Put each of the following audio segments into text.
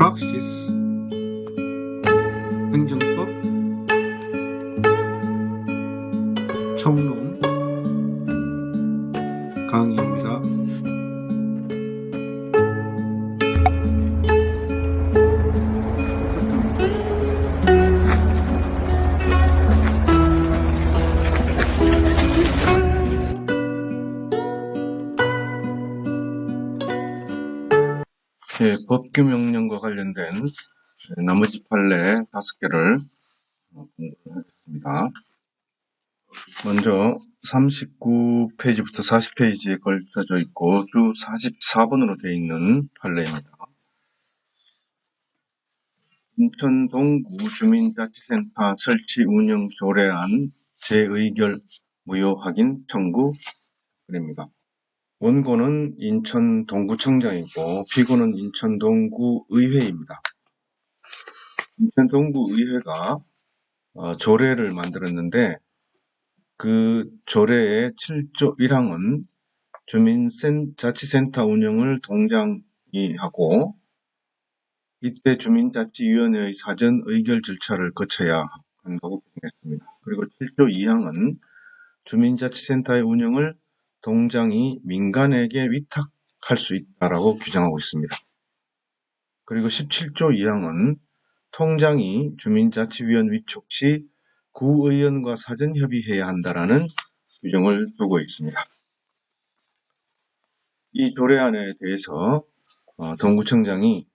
프락시스 행정법 총론 강의입니다. 법규명령과 관련된 나머지 판례 5개를 공부하겠습니다. 먼저 39페이지부터 40페이지에 걸쳐져 있고 주 44번으로 되어 있는 판례입니다. 인천 동구 주민자치센터 설치 운영 조례안 재의결 무효 확인 청구입니다. 원고는 인천 동구청장이고 피고는 인천 동구의회입니다. 인천 동구의회가 조례를 만들었는데 그 조례의 7조 1항은 주민자치센터 운영을 동장이 하고 이때 주민자치위원회의 사전 의결 절차를 거쳐야 한다고 규정했습니다. 그리고 7조 2항은 주민자치센터의 운영을 동장이 민간에게 위탁할 수 있다라고 규정하고 있습니다. 그리고 17조 2항은 통장이 주민자치위원 위촉 시 구의원과 사전 협의해야 한다라는 규정을 두고 있습니다. 이 조례안에 대해서 동구청장이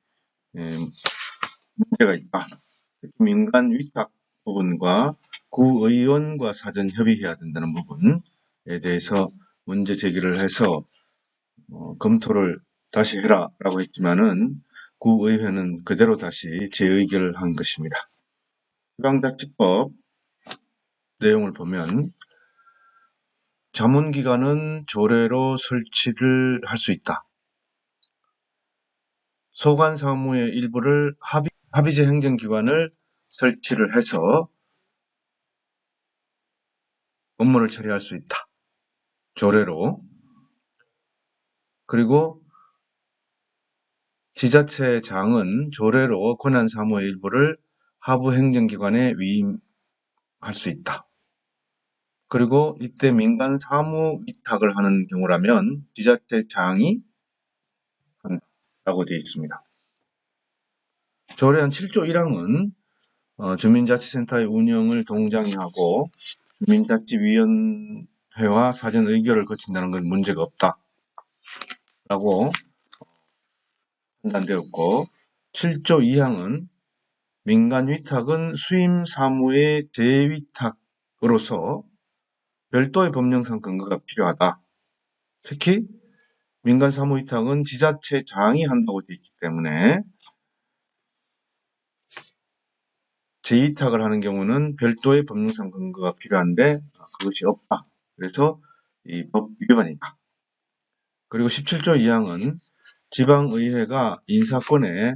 문제가 있다. 민간 위탁 부분과 구의원과 사전 협의해야 된다는 부분에 대해서 문제 제기를 해서 검토를 다시 해라 라고 했지만은 구의회는 그대로 다시 재의결을 한 것입니다. 지방자치법 내용을 보면 자문기관은 조례로 설치를 할 수 있다. 소관사무의 일부를 합의제 행정기관을 설치를 해서 업무를 처리할 수 있다. 조례로. 그리고 지자체장은 조례로 권한사무의 일부를 하부행정기관에 위임할 수 있다. 그리고 이때 민간 사무 위탁을 하는 경우라면 지자체장이 한다고 되어 있습니다. 조례안 7조 1항은 주민자치센터의 운영을 동장이 하고 주민자치위원회와 사전 의결을 거친다는 건 문제가 없다라고 판단되었고 7조 2항은 민간 위탁은 수임 사무의 재위탁으로서 별도의 법령상 근거가 필요하다. 특히 민간 사무 위탁은 지자체장이 한다고 되어 있기 때문에 재위탁을 하는 경우는 별도의 법령상 근거가 필요한데 그것이 없다. 그래서 이 법 위반이다. 그리고 17조 2항은 지방의회가 인사권에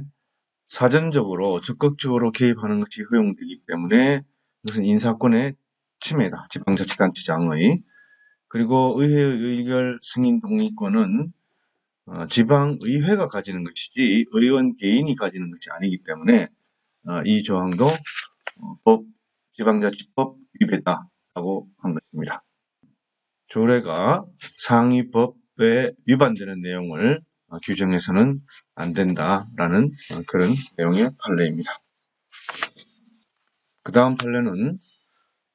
사전적으로 적극적으로 개입하는 것이 허용되기 때문에 이것은 인사권의 침해다. 지방자치단체장의. 그리고 의회의 의결 승인 동의권은 지방의회가 가지는 것이지 의원 개인이 가지는 것이 아니기 때문에 이 조항도 지방자치법 위배다라고 한 것입니다. 조례가 상위법에 위반되는 내용을 규정해서는 안 된다라는 그런 내용의 판례입니다. 그 다음 판례는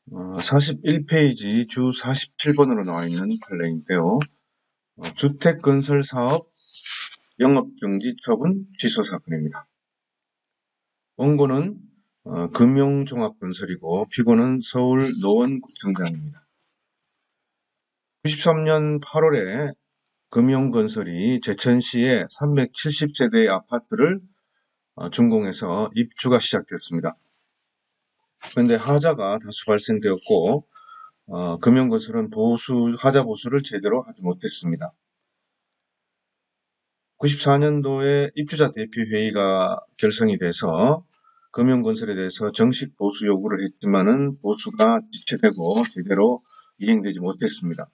41페이지 주 47번으로 나와 있는 판례인데요. 주택건설사업 영업정지 처분 취소 사건입니다. 원고는 금용종합건설이고 피고는 서울노원구청장입니다. 93년 8월에 금용건설이 제천시의 370세대의 아파트를 준공해서 입주가 시작되었습니다. 그런데 하자가 다수 발생되었고 금용건설은 하자 보수를 제대로 하지 못했습니다. 94년도에 입주자 대표회의가 결성이 돼서 금용건설에 대해서 정식 보수 요구를 했지만은 보수가 지체되고 제대로 이행되지 못했습니다.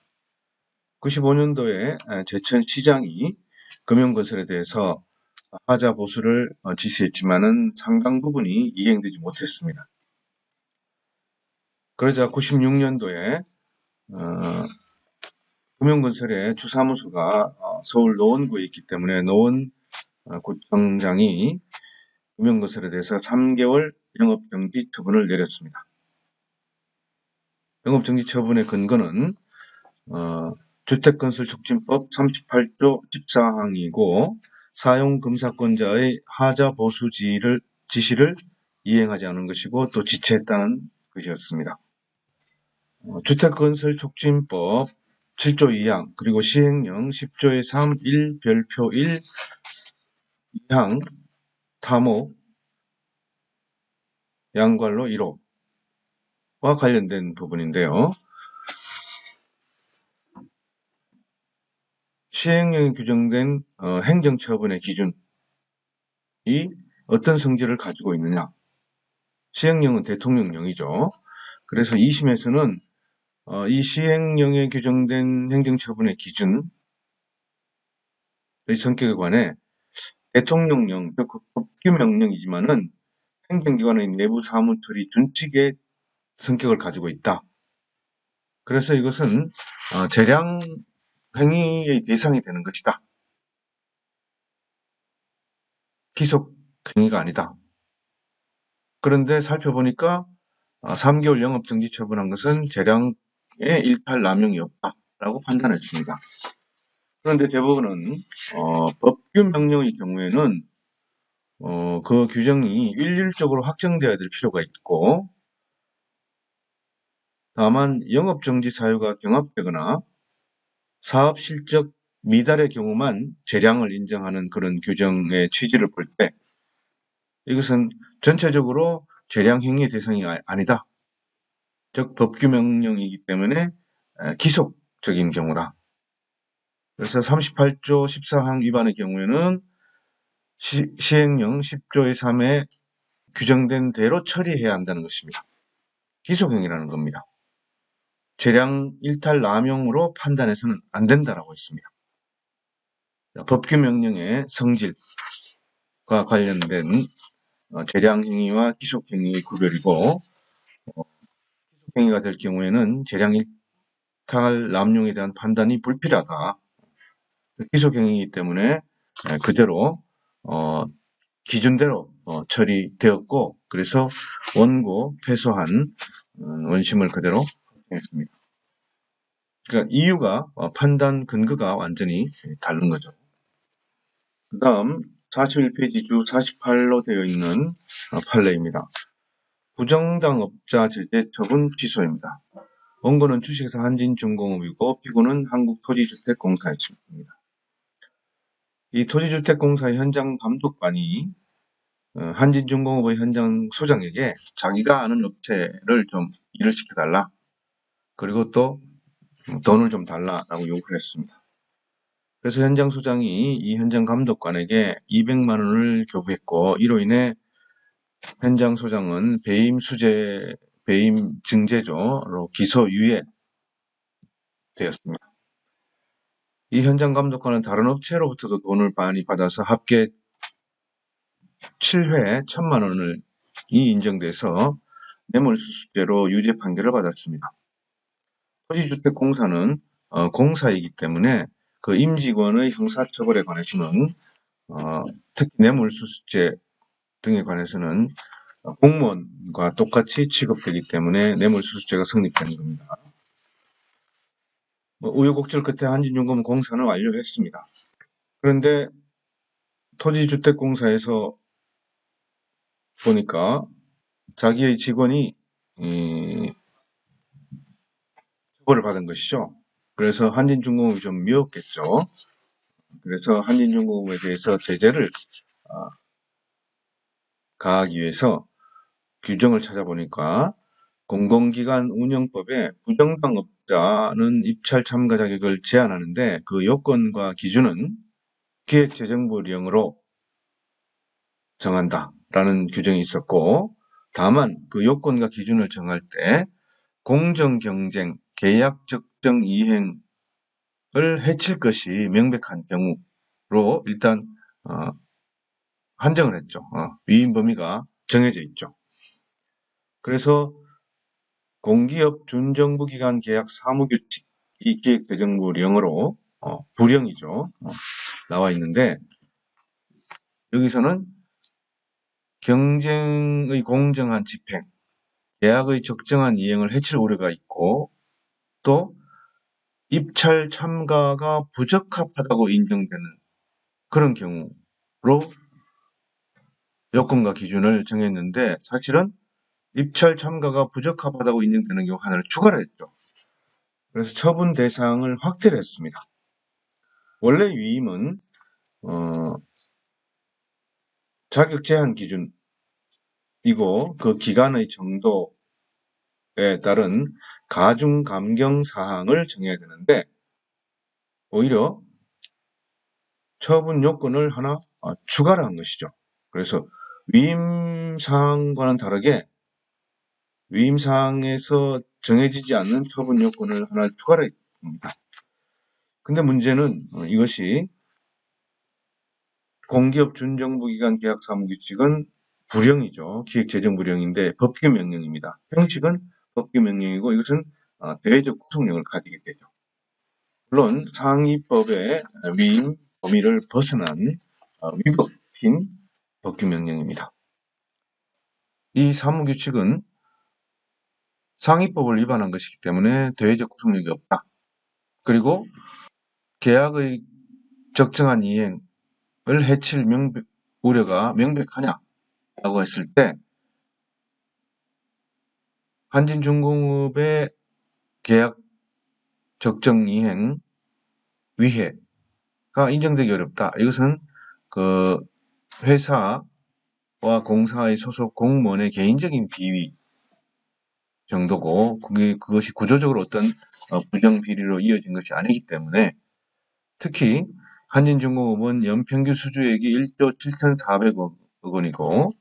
95년도에 제천시장이 금용건설에 대해서 하자 보수를 지시했지만은 상당 부분이 이행되지 못했습니다. 그러자 96년도에 금용건설의 주사무소가 서울 노원구에 있기 때문에 노원 구청장이 금용건설에 대해서 3개월 영업정지 처분을 내렸습니다. 영업정지 처분의 근거는 주택건설촉진법 38조 14항이고 사용검사권자의 하자 보수 지시를 이행하지 않은 것이고 또 지체했다는 것이었습니다. 주택건설촉진법 7조 2항 그리고 시행령 10조의 3, 1, 별표 1, 2항 타목 양괄로 1호와 관련된 부분인데요. 시행령에 규정된 행정처분의 기준이 어떤 성질을 가지고 있느냐. 시행령은 대통령령이죠. 그래서 2심에서는 이 시행령에 규정된 행정처분의 기준의 성격에 관해 대통령령, 법규명령이지만은 행정기관의 내부 사무 처리 준칙의 성격을 가지고 있다. 그래서 이것은 재량 행위의 대상이 되는 것이다. 기속 행위가 아니다. 그런데 살펴보니까 3개월 영업정지 처분한 것은 재량의 일탈 남용이 없다라고 판단했습니다. 그런데 대법원은 법규 명령의 경우에는 그 규정이 일률적으로 확정되어야 될 필요가 있고 다만 영업정지 사유가 경합되거나 사업 실적 미달의 경우만 재량을 인정하는 그런 규정의 취지를 볼 때 이것은 전체적으로 재량 행위의 대상이 아니다. 즉 법규 명령이기 때문에 기속적인 경우다. 그래서 38조 14항 위반의 경우에는 시행령 10조의 3에 규정된 대로 처리해야 한다는 것입니다. 기속행위라는 겁니다. 재량 일탈 남용으로 판단해서는 안 된다라고 했습니다. 법규 명령의 성질과 관련된 재량행위와 기속행위의 구별이고 기속행위가 될 경우에는 재량 일탈 남용에 대한 판단이 불필요하다. 기속행위이기 때문에 그대로 기준대로 처리되었고 그래서 원고 패소한 원심을 그대로 했습니다. 그러니까 이유가 판단 근거가 완전히 다른 거죠. 그 다음 41페이지 주 48로 되어 있는 판례입니다. 부정당업자 제재 처분 취소입니다. 원고는 주식회사 한진중공업이고 피고는 한국토지주택공사입니다. 이 토지주택공사의 현장 감독관이 한진중공업의 현장 소장에게 자기가 아는 업체를 좀 일을 시켜달라. 그리고 또 돈을 좀 달라라고 요구를 했습니다. 그래서 현장 소장이 이 현장 감독관에게 200만 원을 교부했고 이로 인해 현장 소장은 배임 증제조로 기소 유예되었습니다. 이 현장 감독관은 다른 업체로부터도 돈을 많이 받아서 합계 7회 1,000만 원을 인정돼서 뇌물수수죄로 유죄 판결을 받았습니다. 토지주택공사는 공사이기 때문에 그 임직원의 형사처벌에 관해서는 특히 뇌물수수죄 등에 관해서는 공무원과 똑같이 취급되기 때문에 뇌물수수죄가 성립되는 겁니다. 우여곡절 끝에 한진중공업 공사는 완료했습니다. 그런데 토지주택공사에서 보니까 자기의 직원이 처벌을 받은 것이죠. 그래서 한진중공업이 좀 미웠겠죠. 그래서 한진중공업에 대해서 제재를 가하기 위해서 규정을 찾아보니까 공공기관 운영법에 부정당업자는 입찰 참가 자격을 제한하는데 그 요건과 기준은 기획재정부령으로 정한다라는 규정이 있었고 다만 그 요건과 기준을 정할 때 공정경쟁, 계약 적정 이행을 해칠 것이 명백한 경우로 일단 판정을 했죠. 위임 범위가 정해져 있죠. 그래서 공기업 준정부기관 계약 사무규칙, 이 기획재정부령으로 부령이죠. 나와 있는데, 여기서는 경쟁의 공정한 집행, 계약의 적정한 이행을 해칠 우려가 있고, 또 입찰 참가가 부적합하다고 인정되는 그런 경우로 요건과 기준을 정했는데, 사실은 입찰 참가가 부적합하다고 인정되는 경우 하나를 추가를 했죠. 그래서 처분 대상을 확대를 했습니다. 원래 위임은 자격 제한 기준이고 그 기간의 정도에 따른 가중 감경 사항을 정해야 되는데, 오히려 처분 요건을 하나 추가를 한 것이죠. 그래서 위임 사항과는 다르게 위임 사항에서 정해지지 않는 처분 요건을 하나 추가를 했습니다. 근데 문제는 이것이 공기업 준정부기관 계약 사무규칙은 부령이죠. 기획재정부령인데 법규명령입니다. 형식은 법규명령이고 이것은 대외적 구속력을 가지게 되죠. 물론 상위법의 위임 범위를 벗어난 위법인 법규명령입니다. 이 사무규칙은 상위법을 위반한 것이기 때문에 대외적 구속력이 없다. 그리고 계약의 적정한 이행을 해칠 우려가 명백하냐라고 했을 때 한진중공업의 계약 적정 이행 위해가 인정되기 어렵다. 이것은 그 회사와 공사의 소속 공무원의 개인적인 비위 정도고 그것이 구조적으로 어떤 부정 비리로 이어진 것이 아니기 때문에 특히 한진중공업은 연평균 수주액이 1조 7,400억 원이고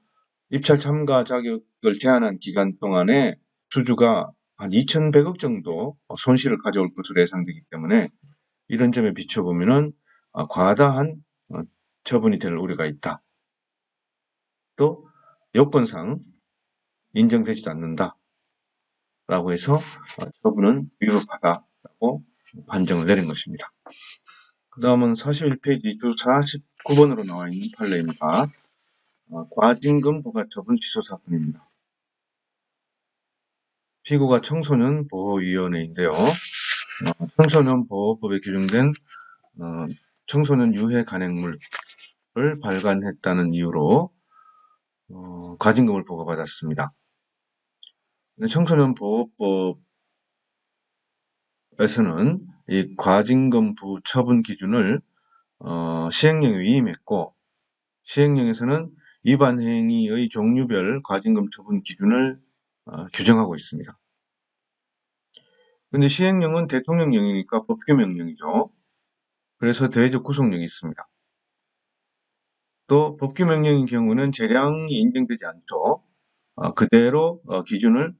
입찰 참가 자격을 제한한 기간 동안에 수주가 한 2,100억 정도 손실을 가져올 것으로 예상되기 때문에 이런 점에 비춰보면은 과다한 처분이 될 우려가 있다. 또 요건상 인정되지도 않는다. 라고 해서 처분은 위법하다라고 판정을 내린 것입니다. 그 다음은 41페이지 주 49번으로 나와 있는 판례입니다. 과징금 부가처분 취소 사건입니다. 피고가 청소년보호위원회인데요. 청소년보호법에 규정된 청소년 유해 간행물을 발간했다는 이유로 과징금을 부과받았습니다. 청소년보호법에서는 이 과징금 부처분 기준을 시행령에 위임했고 시행령에서는 위반 행위의 종류별 과징금 처분 기준을 규정하고 있습니다. 근데 시행령은 대통령령이니까 법규명령이죠. 그래서 대외적 구속력이 있습니다. 또 법규명령인 경우는 재량이 인정되지 않죠. 그대로 기준을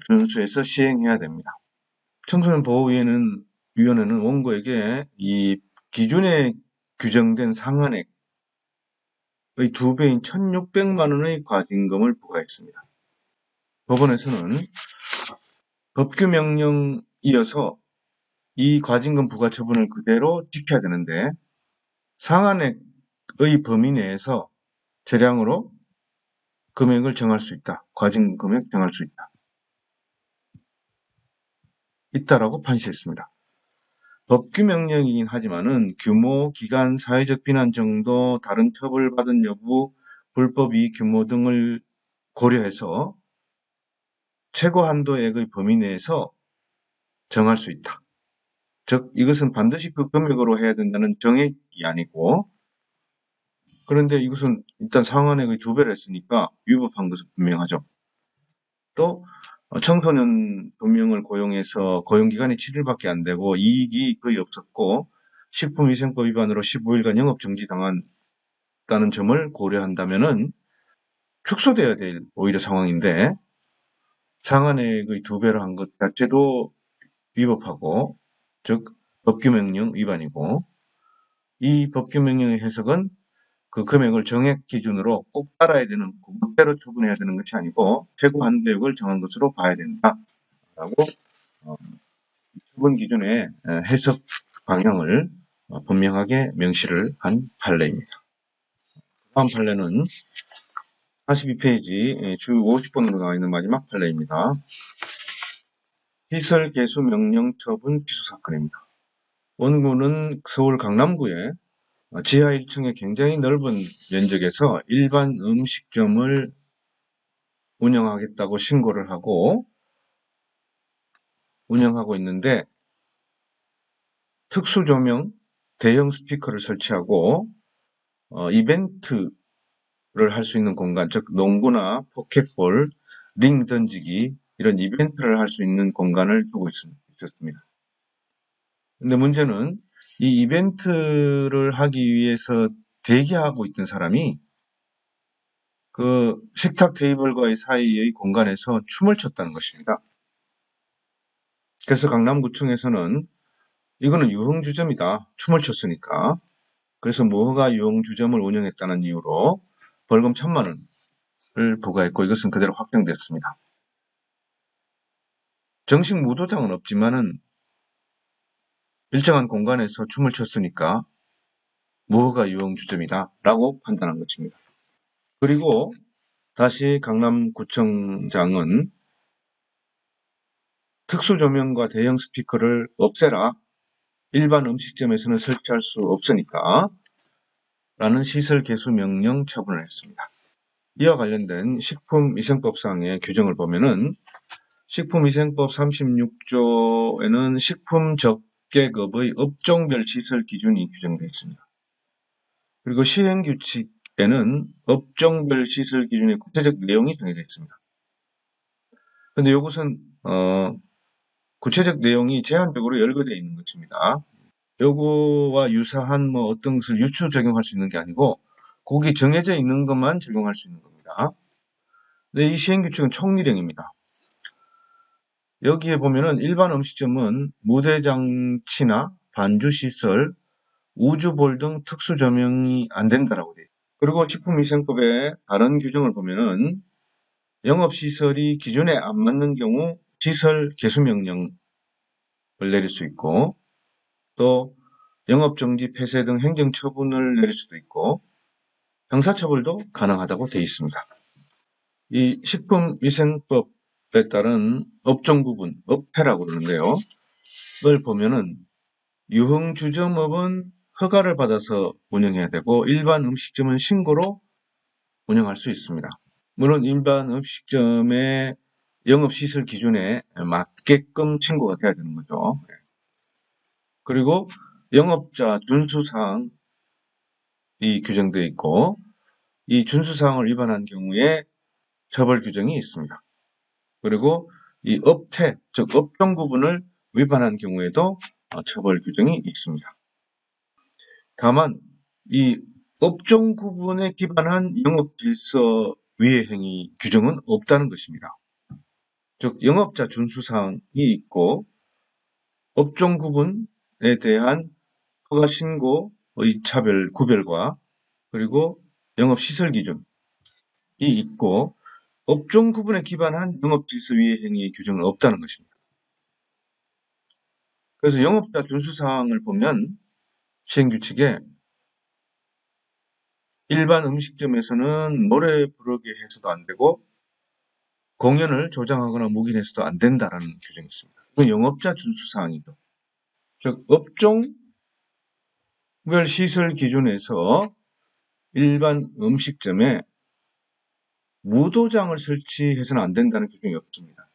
준수해서 시행해야 됩니다. 청소년보호위원회는 원고에게 이 기준에 규정된 상한액의 2배인 1,600만 원의 과징금을 부과했습니다. 법원에서는 법규명령 이어서 이 과징금 부과 처분을 그대로 지켜야 되는데 상한액의 범위 내에서 재량으로 금액을 정할 수 있다. 과징금 금액 정할 수 있다라고 판시했습니다. 법규명령이긴 하지만은 규모, 기간, 사회적 비난 정도, 다른 처벌받은 여부, 불법 이익 규모 등을 고려해서 최고 한도액의 범위 내에서 정할 수 있다. 즉 이것은 반드시 그 금액으로 해야 된다는 정액이 아니고 그런데 이것은 일단 상한액의 2배를 했으니까 위법한 것은 분명하죠. 또 청소년 2명을 고용해서 고용기간이 7일밖에 안 되고 이익이 거의 없었고 식품위생법 위반으로 15일간 영업정지 당한다는 점을 고려한다면은 축소돼야 될 오히려 상황인데 상한액의 2배로 한 것 자체도 위법하고 즉 법규명령 위반이고 이 법규명령의 해석은 그 금액을 정액 기준으로 꼭 따라야 되는, 그대로 처분해야 되는 것이 아니고 최고 한도액을 정한 것으로 봐야 된다라고 처분 기준의 해석 방향을 분명하게 명시를 한 판례입니다. 다음 판례는 42페이지 주 50번으로 나와 있는 마지막 판례입니다. 시설 개수 명령 처분 취소 사건입니다. 원고는 서울 강남구에 지하 1층에 굉장히 넓은 면적에서 일반 음식점을 운영하겠다고 신고를 하고 운영하고 있는데 특수 조명, 대형 스피커를 설치하고 이벤트를 할 수 있는 공간, 즉 농구나 포켓볼, 링 던지기 이런 이벤트를 할 수 있는 공간을 두고 있었습니다. 근데 문제는 이 이벤트를 하기 위해서 대기하고 있던 사람이 그 식탁 테이블과의 사이의 공간에서 춤을 췄다는 것입니다. 그래서 강남구청에서는 이거는 유흥주점이다. 춤을 췄으니까. 그래서 무허가 유흥주점을 운영했다는 이유로 벌금 1,000만 원을 부과했고 이것은 그대로 확정됐습니다. 정식 무도장은 없지만은 일정한 공간에서 춤을 췄으니까 무허가 유흥주점이다 라고 판단한 것입니다. 그리고 다시 강남구청장은 특수조명과 대형 스피커를 없애라. 일반 음식점에서는 설치할 수 없으니까 라는 시설 개수 명령 처분을 했습니다. 이와 관련된 식품위생법상의 규정을 보면은 식품위생법 36조에는 식품 적계급의 업종별 시설 기준이 규정되어 있습니다. 그리고 시행규칙에는 업종별 시설 기준의 구체적 내용이 정해져 있습니다. 그런데 이것은 구체적 내용이 제한적으로 열거되어 있는 것입니다. 요거와 유사한 어떤 것을 유추 적용할 수 있는 게 아니고 거기 정해져 있는 것만 적용할 수 있는 겁니다. 근데 이 시행규칙은 총일행입니다. 여기에 보면은 일반 음식점은 무대장치나 반주시설, 우주볼 등 특수 조명이 안 된다라고 되어 있습니다. 그리고 식품위생법의 다른 규정을 보면은 영업시설이 기준에 안 맞는 경우 시설 개수명령을 내릴 수 있고 또 영업정지 폐쇄 등 행정처분을 내릴 수도 있고 형사처벌도 가능하다고 되어 있습니다. 이 식품위생법에 따른 업종구분, 업태라고 그러는데요. 이걸 보면은 유흥주점업은 허가를 받아서 운영해야 되고 일반 음식점은 신고로 운영할 수 있습니다. 물론 일반 음식점의 영업시설 기준에 맞게끔 신고가 돼야 되는 거죠. 그리고 영업자 준수사항이 규정되어 있고 이 준수사항을 위반한 경우에 처벌 규정이 있습니다. 그리고 이 업태, 즉 업종 구분을 위반한 경우에도 처벌 규정이 있습니다. 다만 이 업종 구분에 기반한 영업질서 위해 행위 규정은 없다는 것입니다. 즉 영업자 준수사항이 있고 업종 구분에 대한 허가 신고의 차별, 구별과 그리고 영업시설 기준이 있고 업종 구분에 기반한 영업질서 위해 행위의 규정은 없다는 것입니다. 그래서 영업자 준수사항을 보면 시행규칙에 일반 음식점에서는 노래 부르게 해서도 안 되고 공연을 조장하거나 묵인해서도 안 된다라는 규정이 있습니다. 그건 영업자 준수사항이죠. 즉 업종별 시설 기준에서 일반 음식점에 무도장을 설치해서는 안 된다는 규정이 없습니다.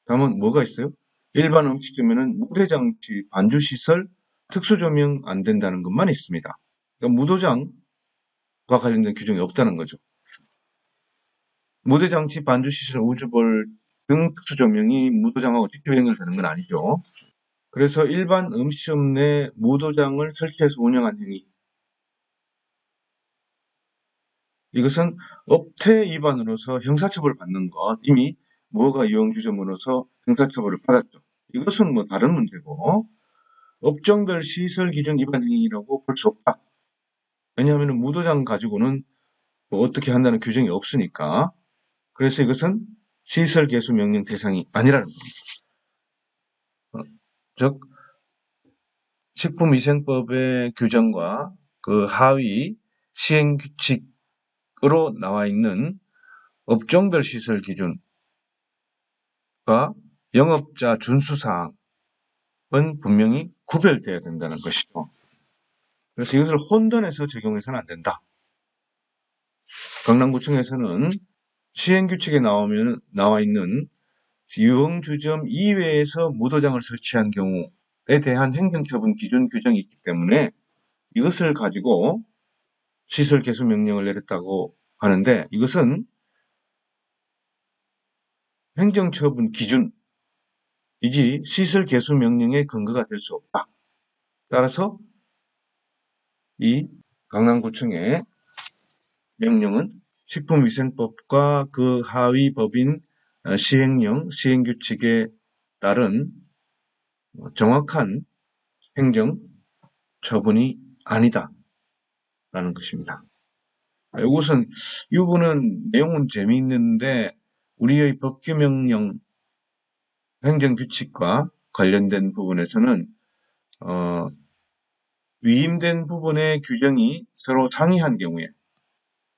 다만 뭐가 있어요? 일반 음식점에는 무대장치, 반주시설, 특수조명 안 된다는 것만 있습니다. 그러니까 무도장과 관련된 규정이 없다는 거죠. 무대장치, 반주시설, 우주볼 등 특수조명이 무도장하고 직접 연결되는 건 아니죠. 그래서 일반 음식점 내 무도장을 설치해서 운영한 행위, 이것은 업태 위반으로서 형사처벌을 받는 것, 이미 무허가 유흥주점으로서 형사처벌을 받았죠. 이것은 다른 문제고 업종별 시설 기준 위반 행위라고 볼 수 없다. 왜냐하면 무도장 가지고는 뭐 어떻게 한다는 규정이 없으니까. 그래서 이것은 시설 개수 명령 대상이 아니라는 겁니다. 즉 식품위생법의 규정과 그 하위 시행규칙으로 나와 있는 업종별 시설 기준과 영업자 준수사항은 분명히 구별되어야 된다는 것이죠. 그래서 이것을 혼돈해서 적용해서는 안 된다. 강남구청에서는 시행규칙에 나와 있는 유흥주점 이외에서 무도장을 설치한 경우에 대한 행정처분 기준 규정이 있기 때문에 이것을 가지고 시설 개수 명령을 내렸다고 하는데, 이것은 행정처분 기준이지 시설 개수 명령의 근거가 될 수 없다. 따라서 이 강남구청의 명령은 식품위생법과 그 하위 법인 시행령, 시행규칙에 따른 정확한 행정처분이 아니다라는 것입니다. 이 부분은 내용은 재미있는데 우리의 법규명령 행정규칙과 관련된 부분에서는 위임된 부분의 규정이 서로 상이한 경우에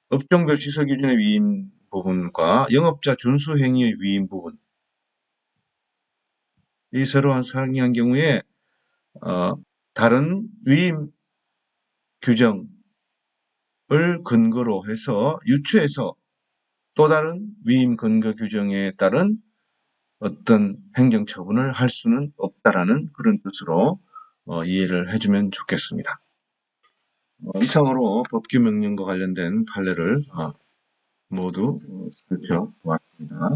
업종별 시설 기준의 위임 부분과 영업자 준수 행위의 위임 부분, 이 서로 상이한 경우에 다른 위임 규정을 근거로 해서 유추해서 또 다른 위임 근거 규정에 따른 어떤 행정처분을 할 수는 없다라는 그런 뜻으로 이해를 해주면 좋겠습니다. 이상으로 법규명령과 관련된 판례를 모두 살펴보았습니다.